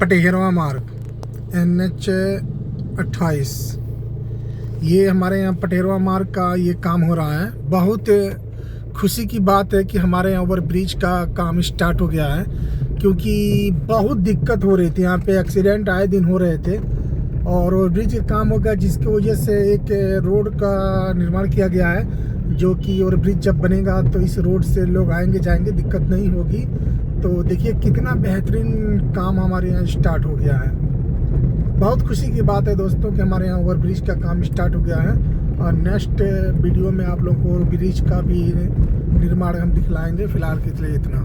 पटेहरवा मार्ग NH 28, ये हमारे यहाँ पटेहरवा मार्ग का ये काम हो रहा है। बहुत खुशी की बात है कि हमारे यहाँ ओवर ब्रिज का काम स्टार्ट हो गया है, क्योंकि बहुत दिक्कत हो रही थी। यहाँ पे एक्सीडेंट आए दिन हो रहे थे और ओवर ब्रिज का काम हो गया, जिसकी वजह से एक रोड का निर्माण किया गया है, जो कि ओवर ब्रिज जब बनेगा तो इस रोड से लोग आएंगे जाएंगे, दिक्कत नहीं होगी। तो देखिए कितना बेहतरीन काम हमारे यहाँ स्टार्ट हो गया है। बहुत खुशी की बात है दोस्तों कि हमारे यहाँ ओवर ब्रिज का काम स्टार्ट हो गया है और नेक्स्ट वीडियो में आप लोगों को ओवर ब्रिज का भी निर्माण हम दिखलाएंगे। फिलहाल के लिए इतना।